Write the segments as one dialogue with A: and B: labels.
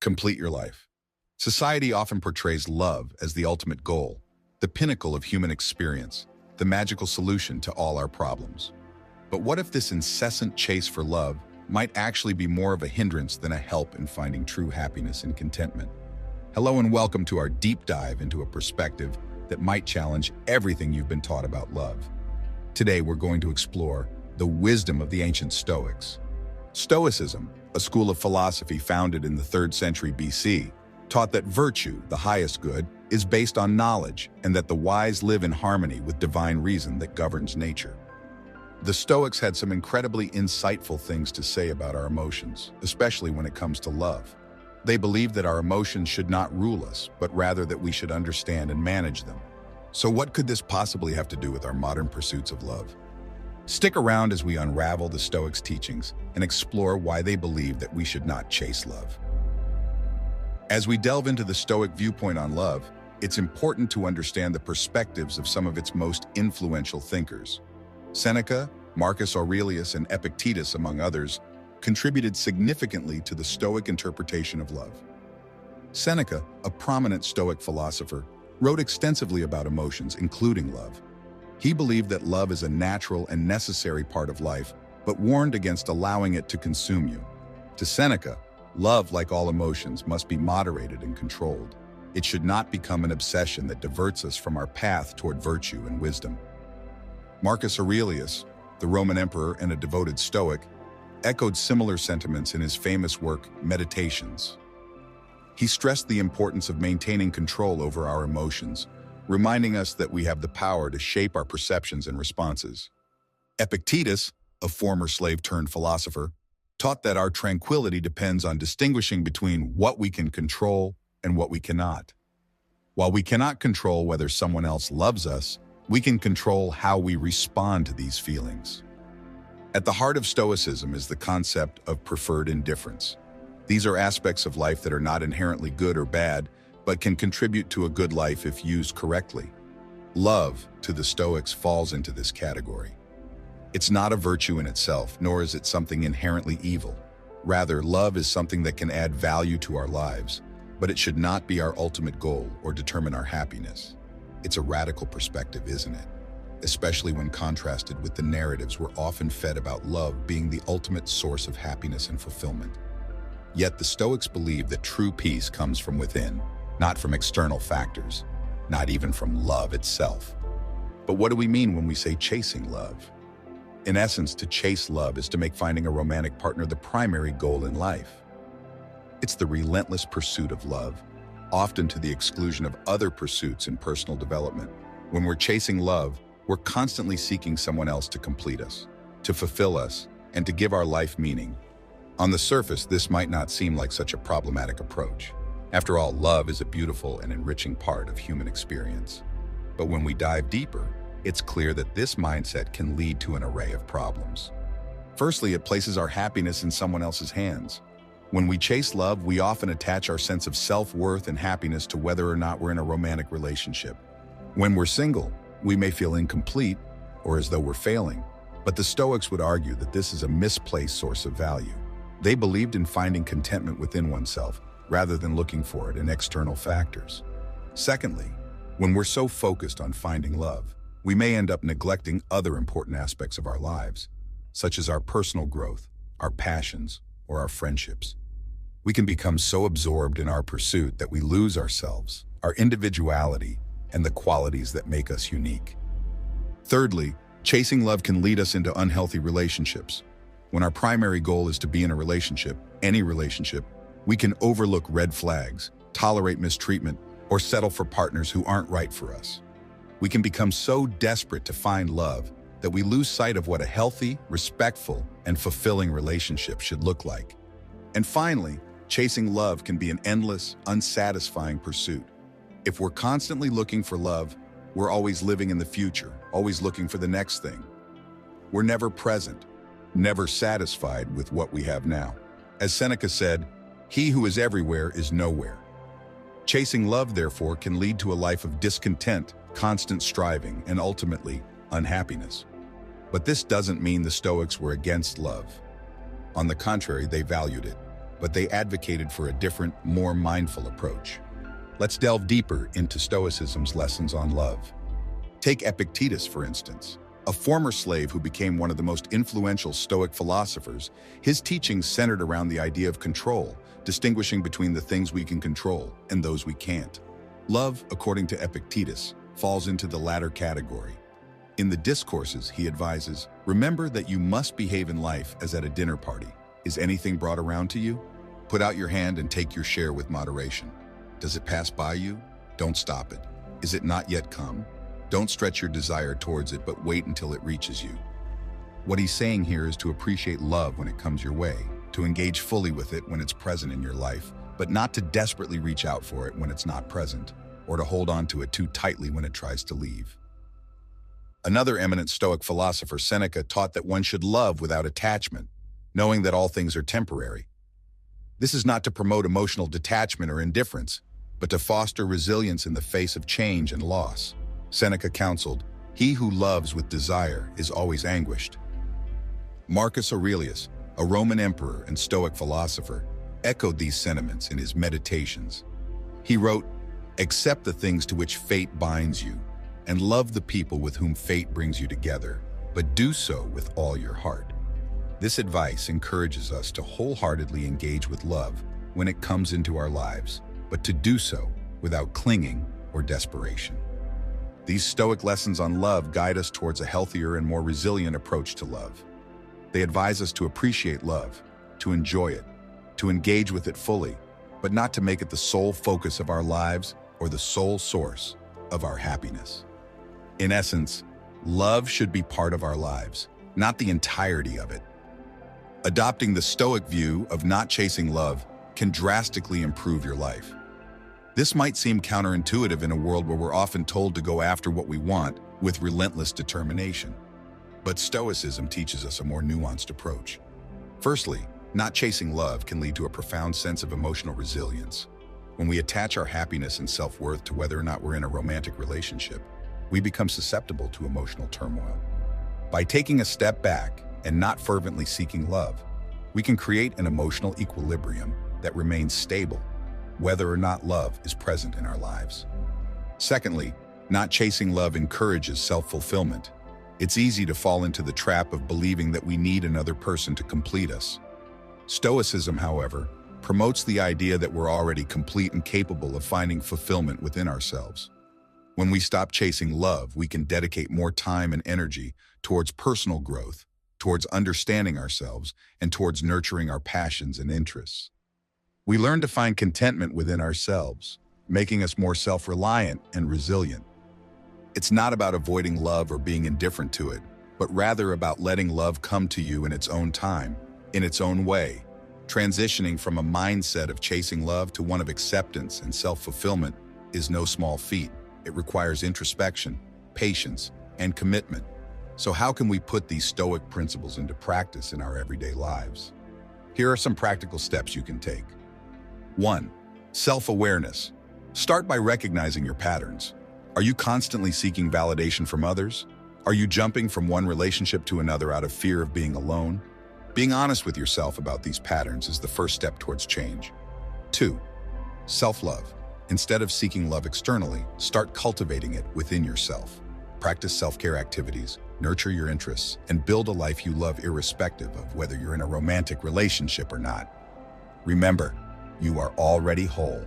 A: Complete your life. Society often portrays love as the ultimate goal, the pinnacle of human experience, the magical solution to all our problems. But what if this incessant chase for love might actually be more of a hindrance than a help in finding true happiness and contentment? Hello and welcome to our deep dive into a perspective that might challenge everything you've been taught about love. Today we're going to explore the wisdom of the ancient Stoics. Stoicism, a school of philosophy founded in the 3rd century BC, taught that virtue, the highest good, is based on knowledge and that the wise live in harmony with divine reason that governs nature. The Stoics had some incredibly insightful things to say about our emotions, especially when it comes to love. They believed that our emotions should not rule us, but rather that we should understand and manage them. So what could this possibly have to do with our modern pursuits of love? Stick around as we unravel the Stoics' teachings and explore why they believe that we should not chase love. As we delve into the Stoic viewpoint on love, it's important to understand the perspectives of some of its most influential thinkers. Seneca, Marcus Aurelius, and Epictetus, among others, contributed significantly to the Stoic interpretation of love. Seneca, a prominent Stoic philosopher, wrote extensively about emotions, including love. He believed that love is a natural and necessary part of life, but warned against allowing it to consume you. To Seneca, love, like all emotions, must be moderated and controlled. It should not become an obsession that diverts us from our path toward virtue and wisdom. Marcus Aurelius, the Roman emperor and a devoted Stoic, echoed similar sentiments in his famous work, Meditations. He stressed the importance of maintaining control over our emotions, reminding us that we have the power to shape our perceptions and responses. Epictetus, a former slave-turned-philosopher, taught that our tranquility depends on distinguishing between what we can control and what we cannot. While we cannot control whether someone else loves us, we can control how we respond to these feelings. At the heart of Stoicism is the concept of preferred indifference. These are aspects of life that are not inherently good or bad, but can contribute to a good life if used correctly. Love, to the Stoics, falls into this category. It's not a virtue in itself, nor is it something inherently evil. Rather, love is something that can add value to our lives, but it should not be our ultimate goal or determine our happiness. It's a radical perspective, isn't it? Especially when contrasted with the narratives we're often fed about love being the ultimate source of happiness and fulfillment. Yet the Stoics believe that true peace comes from within, not from external factors, not even from love itself. But what do we mean when we say chasing love? In essence, to chase love is to make finding a romantic partner the primary goal in life. It's the relentless pursuit of love, often to the exclusion of other pursuits in personal development. When we're chasing love, we're constantly seeking someone else to complete us, to fulfill us, and to give our life meaning. On the surface, this might not seem like such a problematic approach. After all, love is a beautiful and enriching part of human experience. But when we dive deeper, it's clear that this mindset can lead to an array of problems. Firstly, it places our happiness in someone else's hands. When we chase love, we often attach our sense of self-worth and happiness to whether or not we're in a romantic relationship. When we're single, we may feel incomplete or as though we're failing, but the Stoics would argue that this is a misplaced source of value. They believed in finding contentment within oneself, rather than looking for it in external factors. Secondly, when we're so focused on finding love, we may end up neglecting other important aspects of our lives, such as our personal growth, our passions, or our friendships. We can become so absorbed in our pursuit that we lose ourselves, our individuality, and the qualities that make us unique. Thirdly, chasing love can lead us into unhealthy relationships. When our primary goal is to be in a relationship, any relationship, we can overlook red flags, tolerate mistreatment, or settle for partners who aren't right for us. We can become so desperate to find love that we lose sight of what a healthy, respectful, and fulfilling relationship should look like. And finally, chasing love can be an endless, unsatisfying pursuit. If we're constantly looking for love, we're always living in the future, always looking for the next thing. We're never present, never satisfied with what we have now. As Seneca said, "He who is everywhere is nowhere." Chasing love, therefore, can lead to a life of discontent, constant striving, and ultimately, unhappiness. But this doesn't mean the Stoics were against love. On the contrary, they valued it. but they advocated for a different, more mindful approach. Let's delve deeper into Stoicism's lessons on love. Take Epictetus, for instance. A former slave who became one of the most influential Stoic philosophers, his teachings centered around the idea of control, distinguishing between the things we can control and those we can't. Love, according to Epictetus, falls into the latter category. In the Discourses, he advises, "Remember that you must behave in life as at a dinner party. Is anything brought around to you? Put out your hand and take your share with moderation. Does it pass by you? Don't stop it. Is it not yet come? Don't stretch your desire towards it, but wait until it reaches you." What he's saying here is to appreciate love when it comes your way, to engage fully with it when it's present in your life, but not to desperately reach out for it when it's not present, or to hold on to it too tightly when it tries to leave. Another eminent Stoic philosopher, Seneca, taught that one should love without attachment, knowing that all things are temporary. This is not to promote emotional detachment or indifference, but to foster resilience in the face of change and loss. Seneca counseled, "He who loves with desire is always anguished." Marcus Aurelius, a Roman emperor and Stoic philosopher, echoed these sentiments in his Meditations. He wrote, "Accept the things to which fate binds you, and love the people with whom fate brings you together, but do so with all your heart." This advice encourages us to wholeheartedly engage with love when it comes into our lives, but to do so without clinging or desperation. These Stoic lessons on love guide us towards a healthier and more resilient approach to love. They advise us to appreciate love, to enjoy it, to engage with it fully, but not to make it the sole focus of our lives or the sole source of our happiness. In essence, love should be part of our lives, not the entirety of it. Adopting the Stoic view of not chasing love can drastically improve your life. This might seem counterintuitive in a world where we're often told to go after what we want with relentless determination. But Stoicism teaches us a more nuanced approach. Firstly, not chasing love can lead to a profound sense of emotional resilience. When we attach our happiness and self-worth to whether or not we're in a romantic relationship, we become susceptible to emotional turmoil. By taking a step back and not fervently seeking love, we can create an emotional equilibrium that remains stable, whether or not love is present in our lives. Secondly, not chasing love encourages self-fulfillment. It's easy to fall into the trap of believing that we need another person to complete us. Stoicism, however, promotes the idea that we're already complete and capable of finding fulfillment within ourselves. When we stop chasing love, we can dedicate more time and energy towards personal growth, towards understanding ourselves, and towards nurturing our passions and interests. We learn to find contentment within ourselves, making us more self-reliant and resilient. It's not about avoiding love or being indifferent to it, but rather about letting love come to you in its own time, in its own way. Transitioning from a mindset of chasing love to one of acceptance and self-fulfillment is no small feat. It requires introspection, patience, and commitment. So how can we put these Stoic principles into practice in our everyday lives? Here are some practical steps you can take. 1. Self-awareness. Start by recognizing your patterns. Are you constantly seeking validation from others? Are you jumping from one relationship to another out of fear of being alone? Being honest with yourself about these patterns is the first step towards change. 2. Self-love. Instead of seeking love externally, start cultivating it within yourself. Practice self-care activities, nurture your interests, and build a life you love irrespective of whether you're in a romantic relationship or not. Remember, you are already whole.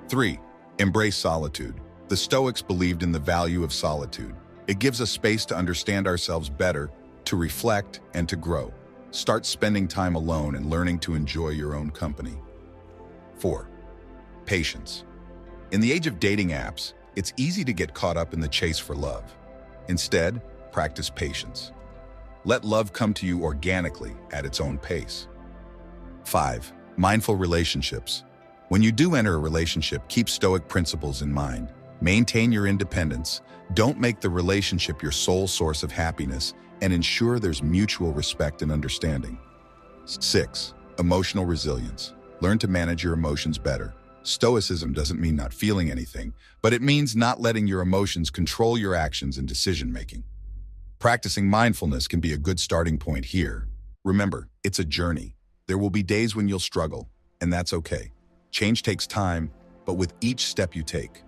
A: 3. Embrace solitude. The Stoics believed in the value of solitude. It gives us space to understand ourselves better, to reflect, and to grow. Start spending time alone and learning to enjoy your own company. 4. Patience. In the age of dating apps, it's easy to get caught up in the chase for love. Instead, practice patience. Let love come to you organically at its own pace. 5. Mindful relationships. When you do enter a relationship, keep Stoic principles in mind. Maintain your independence. Don't make the relationship your sole source of happiness, and ensure there's mutual respect and understanding. 6. Emotional resilience. Learn to manage your emotions better. Stoicism doesn't mean not feeling anything, but it means not letting your emotions control your actions and decision-making. Practicing mindfulness can be a good starting point here. Remember, it's a journey. There will be days when you'll struggle, and that's okay. Change takes time, but with each step you take,